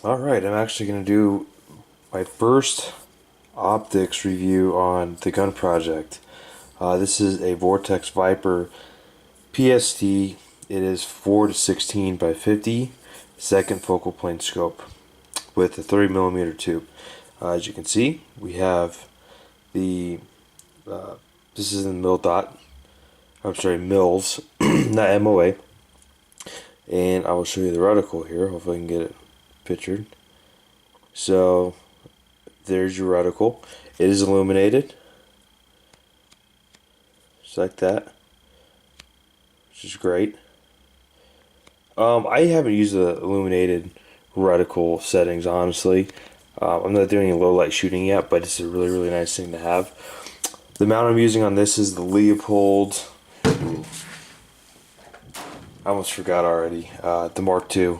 Alright, I'm actually going to do my first optics review on the gun project. This is a Vortex Viper Pst. It is 4 to 16 by 50 second focal plane scope with a 30mm tube. As you can see, we have the this is in mils, not MOA. And I will show you the reticle here. Hopefully I can get it pictured. So there's your reticle. It is illuminated, just like that, which is great. I haven't used the illuminated reticle settings, honestly. I'm not doing any low light shooting yet, but it's a really nice thing to have. The mount I'm using on this is the Leopold. I almost forgot already. The Mark II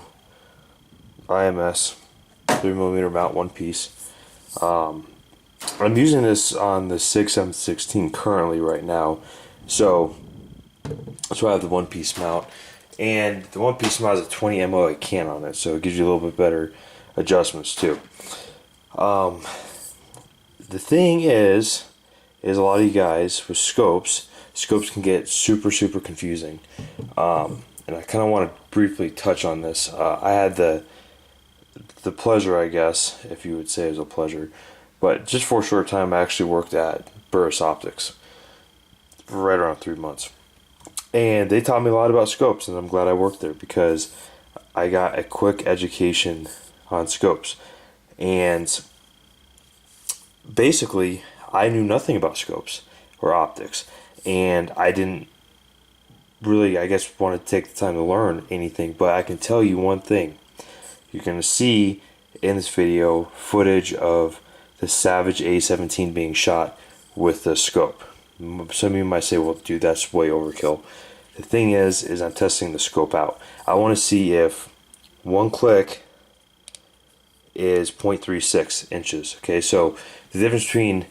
IMS 3mm mount, one piece. I'm using this on the 6M16 currently right now, so that's why I have the one piece mount. And the one piece mount has a 20 MOA can on it, so it gives you a little bit better adjustments too. The thing is a lot of you guys with scopes can get super confusing. And I kind of want to briefly touch on this. I had the pleasure, I guess, if you would say it was a pleasure, but just for a short time I actually worked at Burris Optics for right around 3 months. And they taught me a lot about scopes, and I'm glad I worked there because I got a quick education on scopes. And basically, I knew nothing about scopes or optics, and I didn't really, I guess, want to take the time to learn anything. But I can tell you one thing. You're going to see in this video footage of the Savage A17 being shot with the scope. Some of you might say, well, dude, that's way overkill. The thing is I'm testing the scope out. I want to see if one click is 0.36 inches. Okay, so the difference between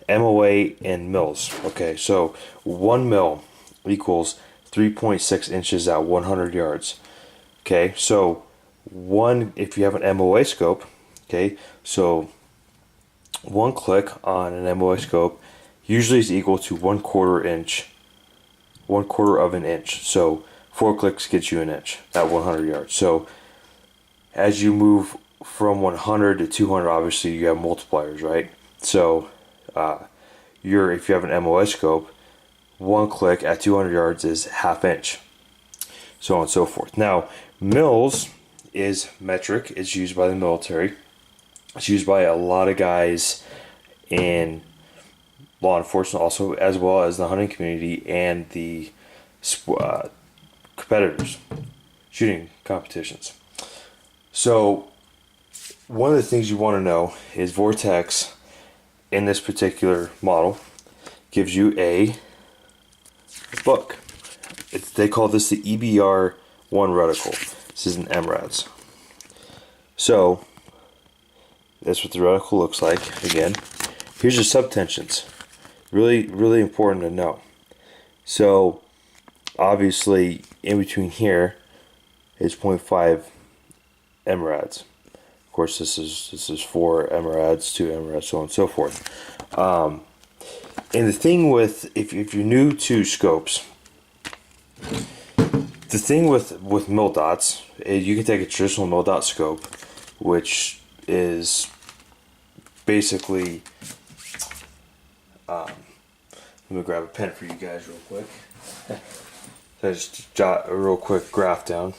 MOA and mils. Okay, so 1 mil equals 3.6 inches at 100 yards. Okay, so if you have an MOA scope, okay, so one click on an MOA scope usually is equal to 1/4 of an inch. So 4 clicks gets you an inch at 100 yards. So as you move from 100 to 200, obviously you have multipliers, right? So if you have an MOA scope, one click at 200 yards is ½ inch, so on and so forth. Now, mils is metric. It's used by the military. It's used by a lot of guys in law enforcement, also, as well as the hunting community and the competitors, shooting competitions. So one of the things you want to know is Vortex, in this particular model, gives you a book. They call this the EBR1 reticle. This is an MRADs. So that's what the reticle looks like. Again, here's your subtensions. Really important to know. So obviously in between here is 0.5 MRADs. Of course, this is 4 MRADs, 2 MRADs, so on and so forth. And the thing with, if you're new to scopes, the thing with mil dots is you can take a traditional mil dot scope, which is basically, let me grab a pen for you guys real quick. So I just jot a real quick graph down.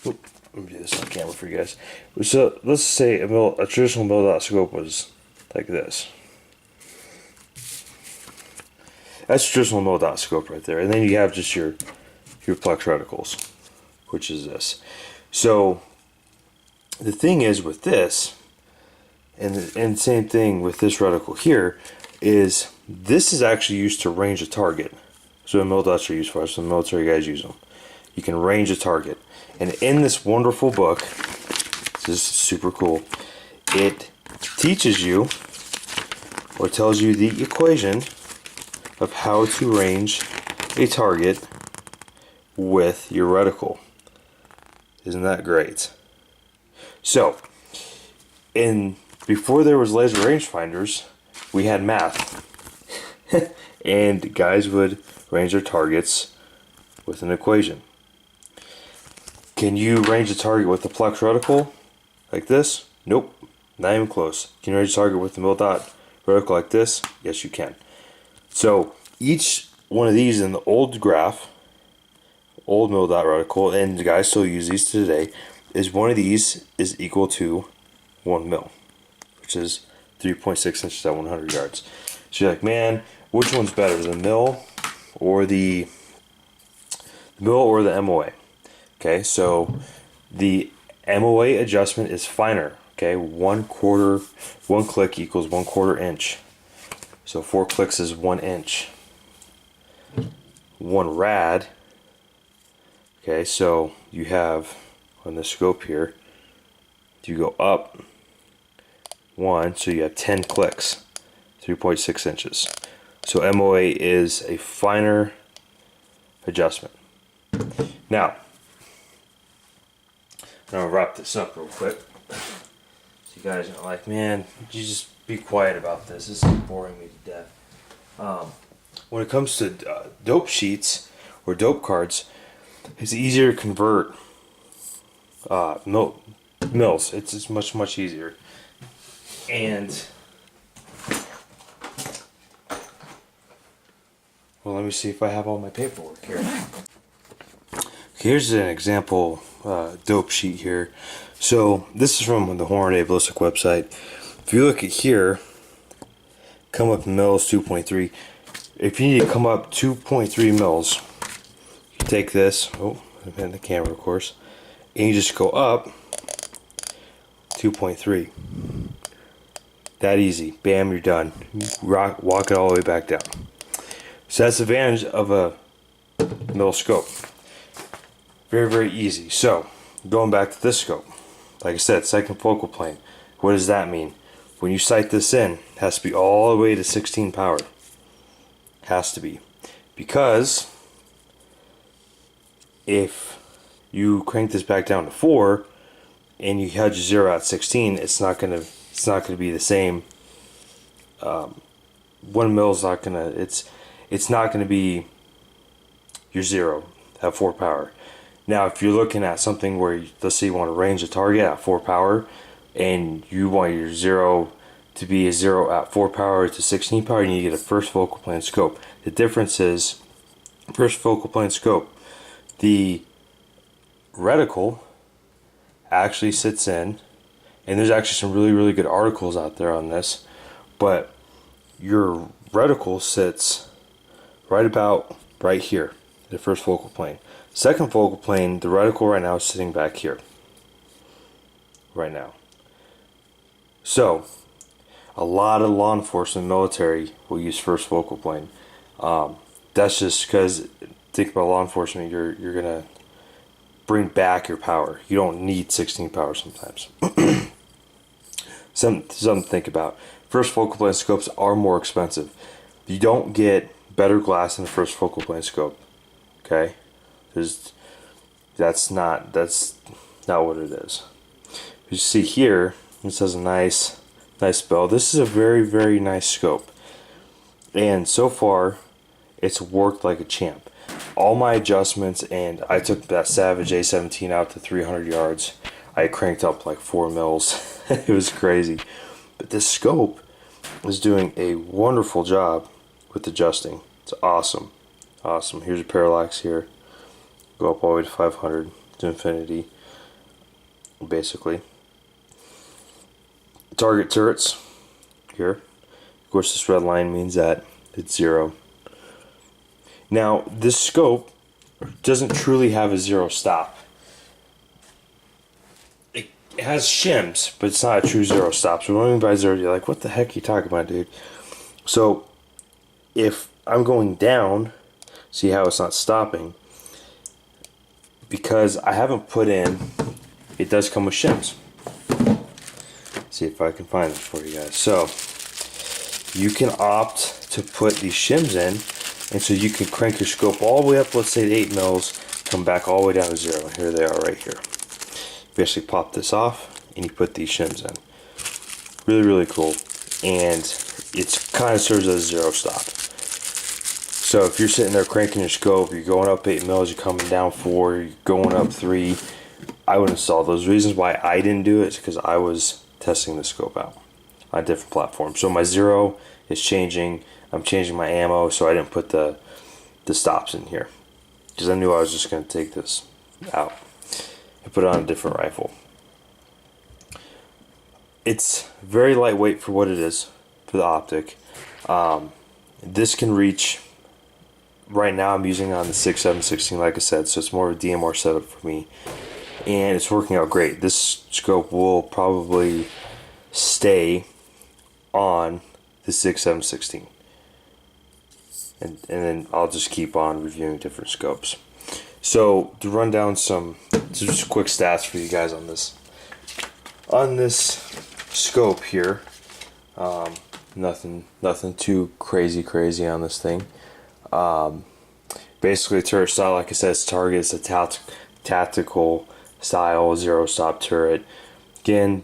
Let me do this on camera for you guys. So let's say a traditional mil dot scope was like this. That's a traditional mil dot scope right there, and then you have just your plex reticles, which is this. So the thing is with this, and same thing with this reticle here, is this is actually used to range a target. So mil dots are used for, so the military guys use them. You can range a target. And in this wonderful book, this is super cool, it teaches you or tells you the equation of how to range a target with your reticle. Isn't that great? So, before there was laser rangefinders, we had math. And guys would range their targets with an equation. Can you range a target with the Plex reticle like this? Nope, not even close. Can you range a target with the mil-dot reticle like this? Yes, you can. So each one of these in the old graph, old mil-dot reticle, and the guys still use these today, is one of these is equal to 1 mil, which is 3.6 inches at 100 yards. So you're like, man, which one's better, the mil or the MOA? Okay, so the MOA adjustment is finer. Okay, 1 click equals 1/4 inch. So 4 clicks is 1 inch. 1 rad. Okay, so you have on the scope here, you go up 1, so you have 10 clicks, 3.6 inches. So MOA is a finer adjustment. Now, I'm going to wrap this up real quick. So you guys are like, man, you just be quiet about this. This is boring me to death. When it comes to dope sheets or dope cards, it's easier to convert mils. It's much easier. And well, let me see if I have all my paperwork here. Here's an example dope sheet here. So this is from the Hornady Ballistic website. If you look at here, come up mils 2.3. If you need to come up 2.3 mils, you take this. Oh, I'm in the camera, of course, and you just go up 2.3. That easy. Bam, you're done. Walk it all the way back down. So that's the advantage of a mil scope. Very easy. So, going back to this scope, like I said, second focal plane. What does that mean? When you sight this in, it has to be all the way to 16 power. Has to be. Because if you crank this back down to 4 and you had your 0 at 16, it's not gonna be the same. 1 mil is not gonna. It's not gonna be your 0 at 4 power. Now, if you're looking at something where, let's say you want to range a target at 4 power, and you want your 0 to be a 0 at 4 power to 16 power, you need to get a first focal plane scope. The difference is, first focal plane scope, the reticle actually sits in, and there's actually some really good articles out there on this, but your reticle sits right about right here, the first focal plane. Second focal plane, the reticle right now is sitting back here. Right now. So, a lot of law enforcement military will use first focal plane. That's just because, think about law enforcement, you're going to bring back your power. You don't need 16 power sometimes. Something to think about. First focal plane scopes are more expensive. You don't get better glass in the first focal plane scope. Okay? That's not what it is. You see here, this has a nice bell. This is a very nice scope, and so far it's worked like a champ. All my adjustments, and I took that Savage A17 out to 300 yards. I cranked up like 4 mils. It was crazy, but this scope is doing a wonderful job with adjusting. It's awesome. Here's a parallax here. Go up all the way to 500 to infinity, basically. Target turrets here. Of course, this red line means that it's 0. Now, this scope doesn't truly have a 0 stop. It has shims, but it's not a true 0 stop. So when I mean by 0, you're like, what the heck are you talking about, dude? So if I'm going down, see how it's not stopping? Because I haven't put in, it does come with shims. See if I can find this for you guys. So you can opt to put these shims in, and so you can crank your scope all the way up, let's say to 8 mils, come back all the way down to 0. And here they are right here. You actually pop this off and you put these shims in. Really, really cool. And it kind of serves as a 0 stop. So if you're sitting there cranking your scope, you're going up 8 mils, you're coming down 4, you're going up 3, I would install those. Reasons why I didn't do it is because I was testing the scope out on a different platform. So my 0 is changing. I'm changing my ammo, so I didn't put the stops in here because I knew I was just going to take this out and put it on a different rifle. It's very lightweight for what it is for the optic. This can reach, right now I'm using it on the 6.7/16 like I said, so it's more of a DMR setup for me, and it's working out great. This scope will probably stay on the 6.7/16, and then I'll just keep on reviewing different scopes. So to run down some just quick stats for you guys on this scope here, nothing too crazy on this thing. Basically, turret style, like I said, its target is a tactical style 0 stop turret. Again,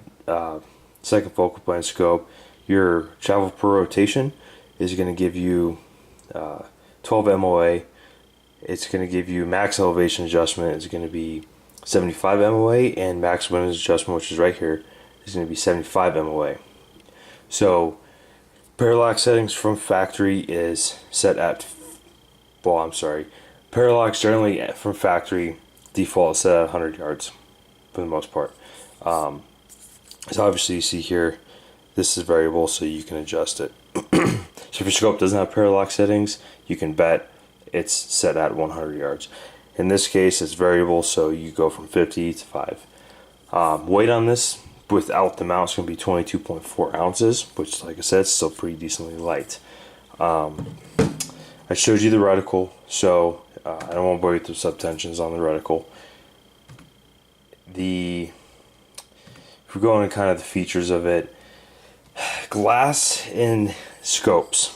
second focal plane scope. Your travel per rotation is going to give you 12 MOA. It's going to give you max elevation adjustment. It's going to be 75 MOA, and max wind adjustment, which is right here, is going to be 75 MOA. So parallax settings from factory is set at, parallax generally from factory default is set at 100 yards for the most part. So obviously you see here, this is variable, so you can adjust it. So if your scope doesn't have parallax settings, you can bet it's set at 100 yards. In this case, it's variable, so you go from 50 to 5. Weight on this, without the mount, is going to be 22.4 ounces, which, like I said, is still pretty decently light. I showed you the reticle, so I don't want to bore you through subtensions on the reticle. If we go into kind of the features of it, glass in scopes.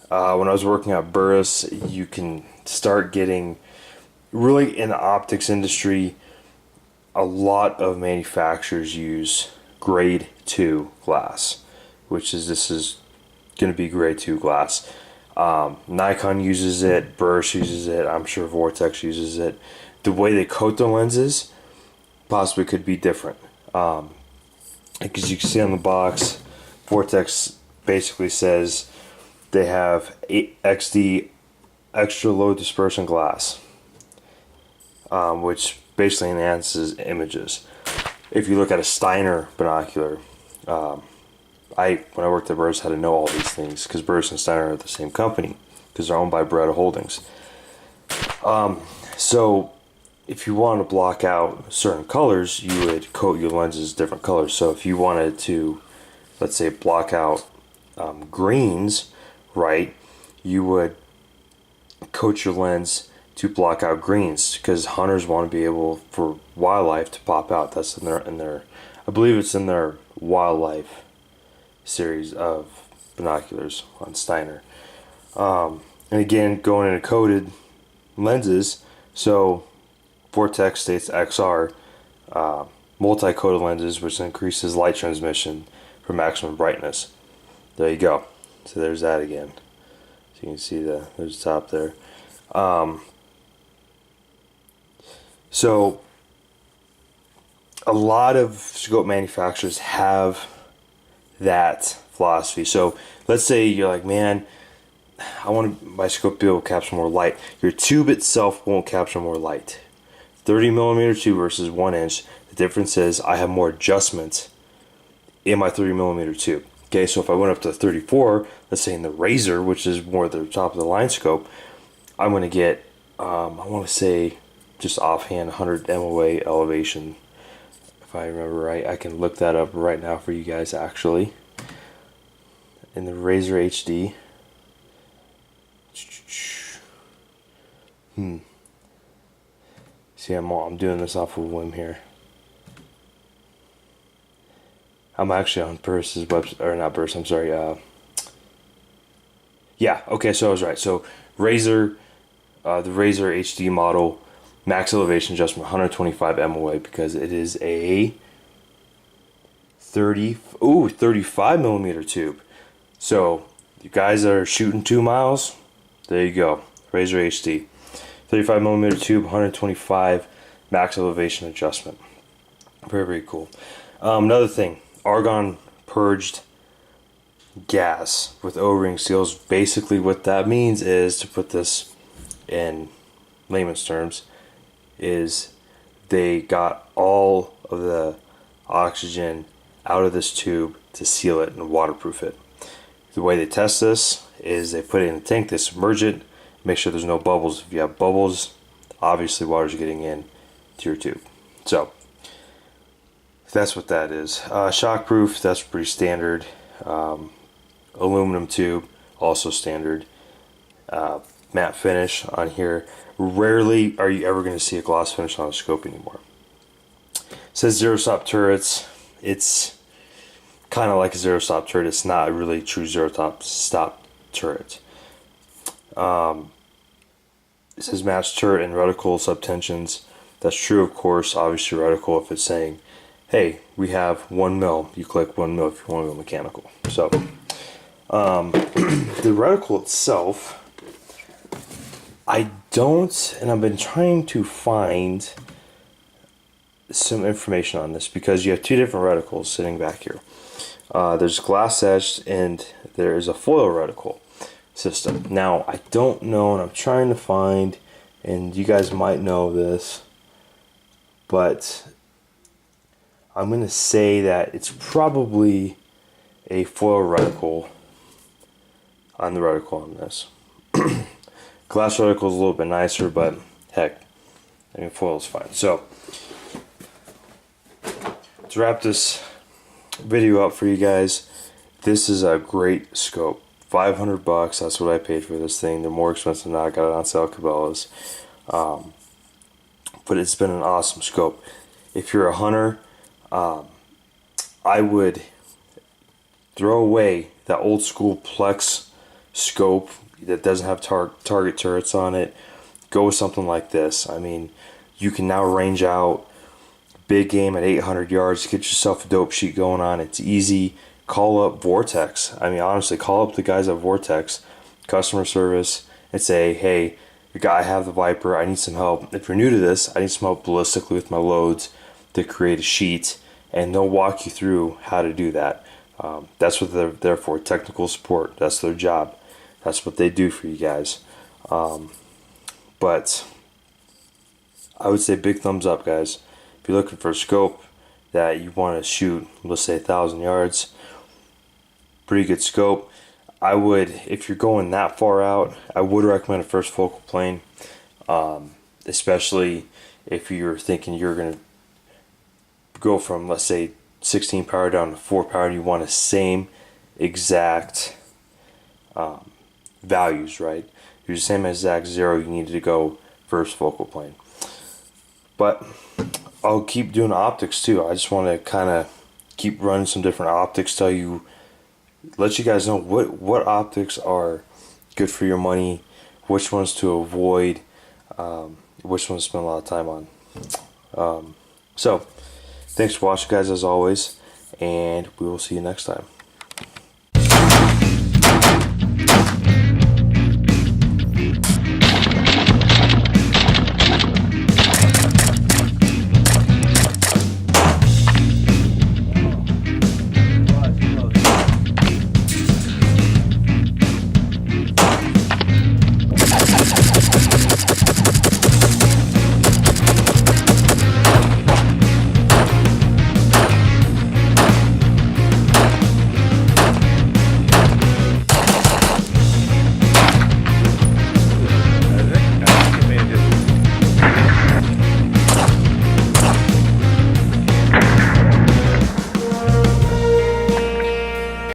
When I was working at Burris, you can start getting, really in the optics industry, a lot of manufacturers use grade 2 glass, this is going to be grade 2 glass. Nikon uses it, Burris uses it, I'm sure Vortex uses it. The way they coat their lenses possibly could be different. Because you can see on the box, Vortex basically says they have 8XD extra low dispersion glass, which basically enhances images. If you look at a Steiner binocular, when I worked at Burris, I had to know all these things because Burris and Steiner are the same company because they're owned by Beretta Holdings. So if you want to block out certain colors, you would coat your lenses different colors. So if you wanted to, let's say, block out greens, right, you would coat your lens to block out greens because hunters want to be able for wildlife to pop out. That's in their I believe it's in their wildlife series of binoculars on Steiner. And again, going into coated lenses, so Vortex states XR, multi-coated lenses, which increases light transmission for maximum brightness. There you go. So there's that again. So you can see there's the top there. So a lot of scope manufacturers have that philosophy. So let's say you're like, man, I want my scope to be able to capture more light. Your tube itself won't capture more light. 30mm tube versus 1 inch. The difference is I have more adjustment in my 30mm tube. Okay, so if I went up to 34, let's say in the Razor, which is more the top of the line scope, I'm going to get, I want to say, just offhand, 100 MOA elevation. If I remember right, I can look that up right now for you guys actually. In the Razor HD. See, I'm doing this off of a whim here. I'm actually on Burris's website, or not Burris, I'm sorry. Yeah, okay, so I was right. So Razor the Razor HD model, max elevation adjustment 125 MOA, because it is a 35 millimeter tube. So you guys that are shooting 2 miles, there you go. Razor HD, 35 millimeter tube, 125 max elevation adjustment. Very, very cool. Another thing, argon purged gas with O-ring seals. Basically what that means is, to put this in layman's terms, is they got all of the oxygen out of this tube to seal it and waterproof it. The way they test this is they put it in a tank, they submerge it, make sure there's no bubbles. If you have bubbles, obviously water's getting in to your tube. So that's what that is. Shockproof, that's pretty standard. Aluminum tube, also standard. Matte finish on here. Rarely are you ever going to see a gloss finish on a scope anymore. It says zero stop turrets. It's kind of like a zero stop turret. It's not really a true zero stop turret. It says match turret and reticle subtensions. That's true, of course. Obviously reticle, if it's saying, hey, we have 1 mil, you click 1 mil if you want to go mechanical. So the reticle itself, I don't, and I've been trying to find some information on this, because you have 2 different reticles sitting back here. There's glass etched and there's a foil reticle system. Now I don't know, and I'm trying to find, and you guys might know this, but I'm going to say that it's probably a foil reticle on the reticle on this. Glass reticle is a little bit nicer, but heck, I mean, foil is fine. So to wrap this video up for you guys, this is a great scope. $500, that's what I paid for this thing. They're more expensive now. I got it on sale at Cabela's. But it's been an awesome scope. If you're a hunter, I would throw away that old school Plex scope that doesn't have target turrets on it. Go with something like this. I mean, you can now range out big game at 800 yards. Get yourself a dope sheet going on. It's easy. Call up Vortex. I mean, honestly, call up the guys at Vortex customer service and say, hey, I have the Viper, I need some help. If you're new to this, I need some help ballistically with my loads to create a sheet, and they'll walk you through how to do that. That's what they're there for, technical support. That's their job. That's what they do for you guys. But I would say big thumbs up, guys. If you're looking for a scope that you want to shoot, let's say 1,000 yards, pretty good scope. I would, if you're going that far out, I would recommend a first focal plane, especially if you're thinking you're going to go from, let's say, 16 power down to 4 power, and you want the same exact values, right? If you're the same exact 0, you need to go first focal plane. But I'll keep doing optics too. I just want to kind of keep running some different optics, let you guys know what optics are good for your money, which ones to avoid, which ones to spend a lot of time on. So thanks for watching, guys, as always, and we will see you next time.